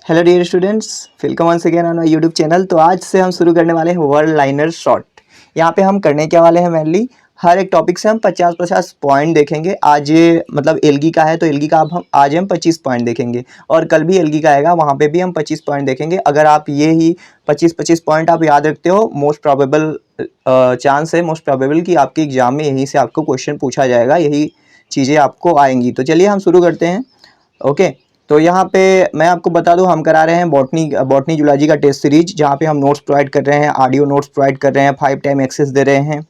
Hello dear students, welcome once again on my YouTube channel. तो आज से हम शुरू करने वाले हैं वर्ल्ड लाइनर शॉर्ट। यहाँ पे हम करने क्या वाले हैं, मेनली हर एक टॉपिक से हम 50-50 पॉइंट देखेंगे। आज ये मतलब एलगी का है तो एलगी का अब हम आज हम 25 पॉइंट देखेंगे और कल भी एलगी का आएगा, वहाँ पे भी हम 25 पॉइंट देखेंगे। अगर आप ये ही 25-25 पॉइंट आप याद रखते हो, मोस्ट प्रोबेबल चांस है, मोस्ट प्रोबेबल कि आपके एग्जाम में यहीं से आपको क्वेश्चन पूछा जाएगा, यही चीज़ें आपको आएंगी। तो चलिए हम शुरू करते हैं। ओके, तो यहाँ पे मैं आपको बता दूं, हम करा रहे हैं बॉटनी जूलॉजी का टेस्ट सीरीज, जहाँ पे हम नोट्स प्रोवाइड कर रहे हैं, ऑडियो नोट्स प्रोवाइड कर रहे हैं, 5 टाइम एक्सेस दे रहे हैं,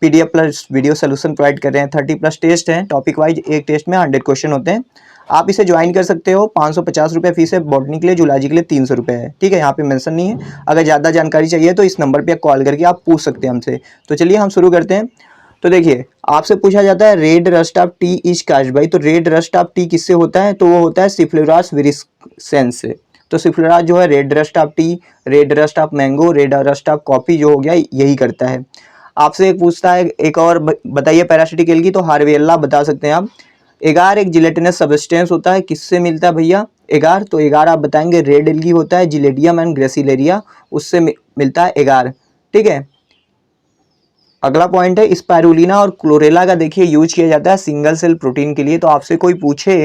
PDF plus video solution provide कर रहे हैं, 30+ टेस्ट हैं टॉपिक वाइज। एक टेस्ट में 100 क्वेश्चन होते हैं। आप इसे ज्वाइन कर सकते हो। 550 रुपये फीस है बॉटनी के लिए, जूलॉजी के लिए 300 रुपये है। ठीक है, यहाँ पे मेंशन नहीं है। अगर ज़्यादा जानकारी चाहिए तो इस नंबर पर कॉल करके आप पूछ सकते हैं हमसे। तो चलिए हम शुरू करते हैं। तो देखिए, आपसे पूछा जाता है red rust of T is caused by. तो रेड रस्ट ऑफ टी किससे होता है? तो वो होता है सिफ्लोरास विरिसेंस से। तो सिफ्लोरास जो है red rust of T, red rust of mango, red rust of coffee जो हो गया, यही करता है। आपसे एक पूछता है एक और, बताइए पैरासिटिक एल्गी। तो हार्वेला बता सकते हैं आप। एगार एक जिलेटिनस सब्सटेंस होता है, किससे मिलता है भैया? एगार। तो एगार आप बताएंगे रेड एल्गी होता है, जिलेडियम एंड ग्रेसिलेरिया, उससे मिलता है एगार। ठीक है, अगला पॉइंट है स्पाइरुलिना और क्लोरेला का। देखिए, यूज किया जाता है सिंगल सेल प्रोटीन के लिए। तो आपसे कोई पूछे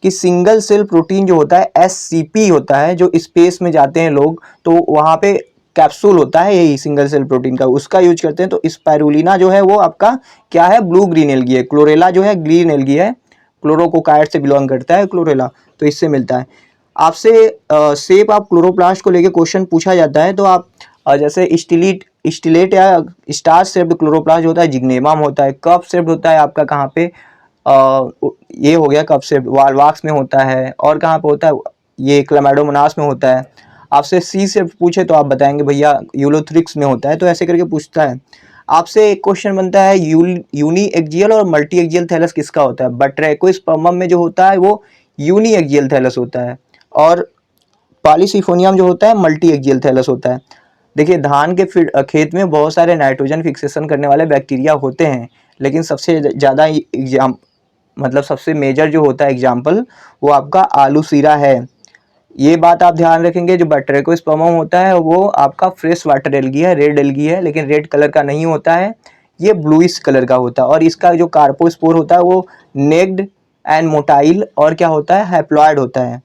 कि सिंगल सेल प्रोटीन जो होता है एससीपी होता है, जो स्पेस में जाते हैं लोग, तो वहाँ पे कैप्सूल होता है यही सिंगल सेल प्रोटीन का, उसका यूज करते हैं। तो स्पाइरुलिना जो है वो आपका क्या है? ब्लू ग्रीन एल्गी है। क्लोरेला जो है ग्रीन एल्गी है, क्लोरोकोकार्ड से बिलोंग करता है क्लोरेला, तो इससे मिलता है। आपसे शेप ऑफ क्लोरोप्लास्ट को लेके क्वेश्चन पूछा जाता है। तो आप जैसे स्टिलेट या स्टार शेप्ड क्लोरोप्लास्ट होता है, जिग्नेमा में होता है। कप शेप्ड होता है आपका कहाँ पे? ये हो गया कप शेप्ड, वाल्वाक्स में होता है। और कहाँ पे होता है? ये क्लैमाइडोमोनास में होता है। आपसे सी शेप्ड पूछे तो आप बताएंगे भैया यूलोथ्रिक्स में होता है। तो ऐसे करके पूछता है। आपसे एक क्वेश्चन बनता है यूनी एक्जियल और मल्टी एक्जियल थैलस किसका होता है? बट्रैकोस्पर्मम में जो होता है वो यूनी एक्जियल थैलस होता है, और पॉलीसिफोनियम जो होता है मल्टी एक्जियल थैलस होता है। देखिए, धान के खेत में बहुत सारे नाइट्रोजन फिक्सेशन करने वाले बैक्टीरिया होते हैं, लेकिन सबसे ज़्यादा एग्जाम मतलब सबसे मेजर जो होता है एग्जाम्पल, वो आपका आलू सीरा है। ये बात आप ध्यान रखेंगे। जो बट्रेकोस्पर्मम होता है वो आपका फ्रेश वाटर एल्गी है, रेड एल्गी है, लेकिन रेड कलर का नहीं होता है, ये ब्लूइश कलर का होता है। और इसका जो कार्पोस्पोर होता है वो नेक्ड एंड मोटाइल और क्या होता है? हैप्लॉयड होता है।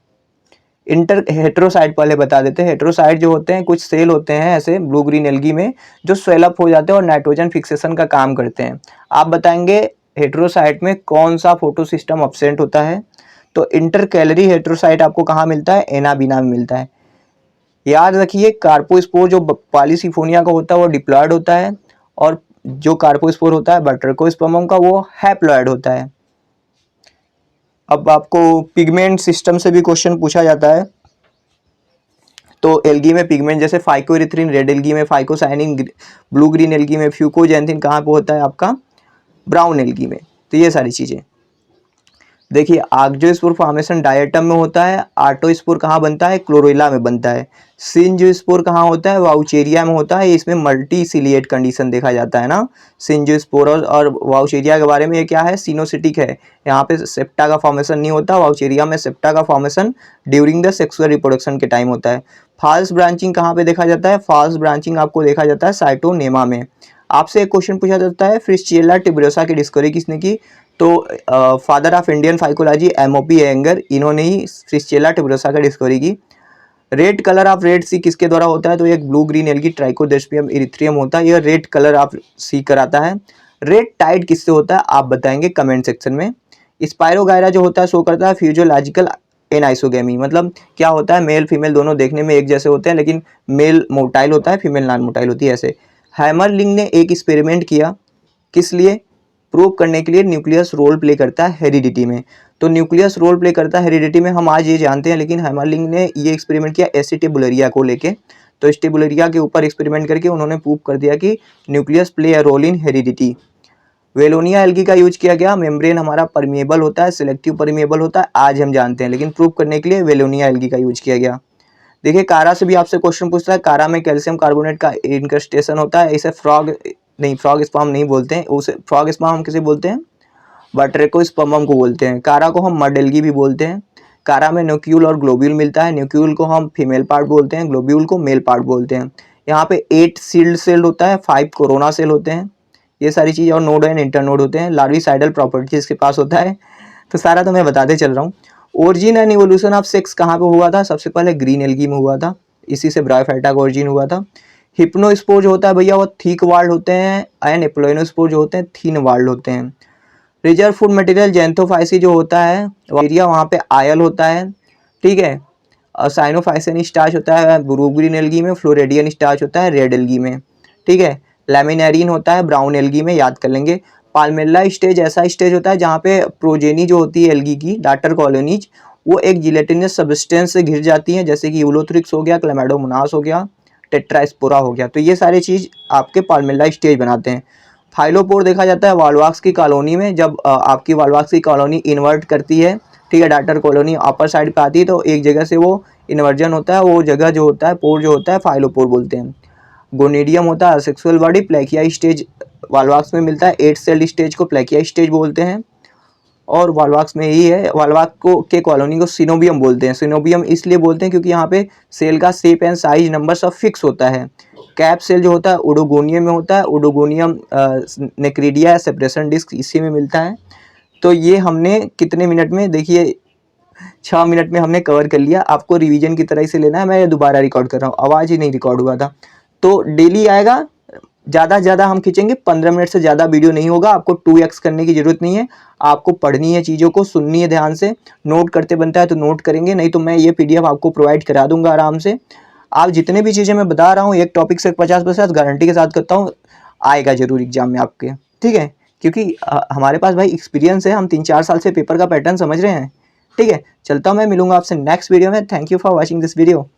इंटर हेट्रोसाइट पहले बता देते हैं। हेट्रोसाइट जो होते हैं, कुछ सेल होते हैं ऐसे ब्लू ग्रीन एल्गी में जो स्वेलअप हो जाते हैं और नाइट्रोजन फिक्सेशन का काम करते हैं। आप बताएंगे हेट्रोसाइट में कौन सा फोटो सिस्टम एब्सेंट होता है? तो इंटरकैलरी हेट्रोसाइट आपको कहाँ मिलता है? एनाबीना में मिलता है। याद रखिए, कार्पोस्पोर जो पॉलीसिफोनिया का होता है वो डिप्लॉयड होता है, और जो कार्पोस्पोर होता है बट्रेकोस्पर्मम का वो हैप्लॉयड होता है। अब आपको पिगमेंट सिस्टम से भी क्वेश्चन पूछा जाता है। तो एल्गी में पिगमेंट जैसे फाइकोइरिथ्रिन रेड एल्गी में, फाइकोसाइनिन ब्लू ग्रीन एल्गी में, फ्यूकोजेंथिन कहाँ पे होता है आपका? ब्राउन एल्गी में। तो ये सारी चीज़ें देखिए। आर्क्टोस्पोर फॉर्मेशन डायटम में होता है। आर्टोस्पोर कहाँ बनता है? क्लोरेला में बनता है। सिंजियोस्पोर कहाँ होता है? वाउचेरिया में होता है। इसमें मल्टी सिलिएट कंडीशन देखा जाता है ना। सिंजियोस्पोर और वाउचेरिया के बारे में ये क्या है? सिनोसिटिक है। यहाँ पे सेप्टा का फॉर्मेशन नहीं होता। वाउचेरिया में सेप्टा का formation during the sexual reproduction के टाइम होता है। फॉल्स ब्रांचिंग कहाँ पे देखा जाता है? फॉल्स ब्रांचिंग आपको देखा जाता है साइटोनेमा में। आपसे एक क्वेश्चन पूछा जाता है फ्रिस्चिएला ट्यूबरोसा की डिस्कवरी किसने की? तो father of Indian phycology MOP anger, इन्होंने ही फ्रिस्चिएला ट्यूबरोसा का डिस्कवरी की। रेड कलर ऑफ रेड सी किसके द्वारा होता है? तो एक ब्लू ग्रीन एल्गी ट्राइकोडेस्पियम इरिथ्रियम होता है, यह रेड कलर ऑफ सी कराता है। रेड टाइड किससे होता है? आप बताएंगे कमेंट सेक्शन में। स्पायरोगायरा जो होता है शो करता है फिजियोलॉजिकल एनाइसोगेमी, मतलब क्या होता है? मेल फीमेल दोनों देखने में एक जैसे होते हैं, लेकिन मेल मोटाइल होता है, फीमेल नॉन मोटाइल होती है। ऐसे हैमरलिंग ने एक एक्सपेरिमेंट किया, किस लिए? प्रूव करने के लिए न्यूक्लियस रोल प्ले करता है हेरिडिटी में। तो न्यूक्लियस रोल प्ले करता है हेरिडिटी में, हम आज ये जानते हैं, लेकिन हैमरलिंग ने ये एक्सपेरिमेंट किया एसिटिबुलरिया को लेके। तो एसिटिबुलरिया के ऊपर एक्सपेरिमेंट करके उन्होंने प्रूव कर दिया कि nucleus play a role in heredity. Valonia algae का यूज किया गया। मेम्ब्रेन हमारा परमिएबल होता है, सिलेक्टिव परमिएबल होता है, आज हम जानते हैं, लेकिन प्रूव करने के लिए वेलोनिया एल्गी का यूज किया गया। देखिए, कारा से भी आपसे क्वेश्चन पूछता है। कारा में कैल्शियम कार्बोनेट का इनकस्टेशन होता है। इसे फ्रॉग स्पाम नहीं बोलते हैं, उसे फ्रॉग स्पाम हम किसे बोलते हैं? बट्रेकोस्पर्मम को बोलते हैं। कारा को हम मड एल्गी भी बोलते हैं। कारा में न्यूक्लियल और ग्लोब्यूल मिलता है। न्यूक्लियल को हम फीमेल पार्ट बोलते हैं, ग्लोब्यूल को मेल पार्ट बोलते हैं। यहाँ पे 8 सील्ड सेल होता है, 5 कोरोना सेल होते हैं, ये सारी चीज़, और नोड एंड इंटरनोड होते हैं। लार्विसाइडल प्रॉपर्टी इसके पास होता है। तो सारा तो मैं बताते चल रहा हूँ। Origin and evolution of sex कहाँ पे हुआ था? सबसे पहले ग्रीन एल्गी में हुआ था, इसी से ब्रायोफाइटा का ओरिजिन हुआ था। हिप्नोस्पोर जो होता है भैया वो थिक वाल्ड होते हैं, एंड एप्लोइनोस्पोर जो होते हैं थिन वाल्ड होते हैं। रिजर्व फूड मटेरियल जैंथोफाइसी जो होता है एरिया, वहाँ पे आयल होता है, ठीक है। साइनोफाइसिन स्टार्च होता है ब्लू ग्रीन एल्गी में, फ्लोरेडियन स्टार्च होता है रेड एल्गी में, ठीक है। लैमिनेरिन होता है ब्राउन एल्गी में, याद कर लेंगे। पाल्मेला स्टेज ऐसा स्टेज होता है जहाँ पे प्रोजेनी जो होती है एल्गी की, डाटर कॉलोनीज, वो एक जिलेटिनस सब्सटेंस से घिर जाती हैं, जैसे कि यूलोथ्रिक्स हो गया, क्लेमाइडोमोनास हो गया, टेट्रास्पोरा हो गया। तो ये सारी चीज़ आपके पाल्मेला स्टेज बनाते हैं। फाइलोपोर देखा जाता है वाल्वाक्स की कॉलोनी में, जब आपकी वाल्वाक्स की कॉलोनी इन्वर्ट करती है, ठीक है, डाटर कॉलोनी अपर साइड पे आती है, तो एक जगह से वो इन्वर्जन होता है, वो जगह जो होता है पोर जो होता है फाइलोपोर बोलते हैं। गोनेडियम होता है असेक्सुअल बॉडी, प्लेकिया स्टेज वाल्वाक्स में मिलता है। 8 सेल स्टेज को प्लेकिया स्टेज बोलते हैं, और वाल्वाक्स में ही है। वाल्वाक को के कॉलोनी को सिनोबियम बोलते हैं। सिनोबियम इसलिए बोलते हैं क्योंकि यहाँ पे सेल का शेप एंड साइज नंबर सब फिक्स होता है। कैप सेल जो होता है ओडोगोनियम में होता है, ओडोगोनियम नेक्रीडिया सेपरेशन डिस्क इसी में मिलता है। तो ये हमने कितने मिनट में, देखिए 6 मिनट में हमने कवर कर लिया। आपको रिवीजन की तरह से लेना है, मैं दोबारा रिकॉर्ड कर रहा हूँ, आवाज़ ही नहीं रिकॉर्ड हुआ था। तो डेली आएगा, ज़्यादा से ज़्यादा हम खींचेंगे, 15 मिनट से ज़्यादा वीडियो नहीं होगा। आपको 2x करने की ज़रूरत नहीं है, आपको पढ़नी है, चीज़ों को सुननी है ध्यान से। नोट करते बनता है तो नोट करेंगे, नहीं तो मैं ये PDF आपको प्रोवाइड करा दूंगा आराम से। आप जितने भी चीज़ें मैं बता रहा हूँ, एक टॉपिक से 50% गारंटी के साथ करता हूँ, आएगा जरूर एग्जाम में आपके, ठीक है। क्योंकि हमारे पास भाई एक्सपीरियंस है, हम 3-4 साल से पेपर का पैटर्न समझ रहे हैं, ठीक है। चलता हूँ, मैं मिलूंगा आपसे नेक्स्ट वीडियो में। Thank you for watching this video.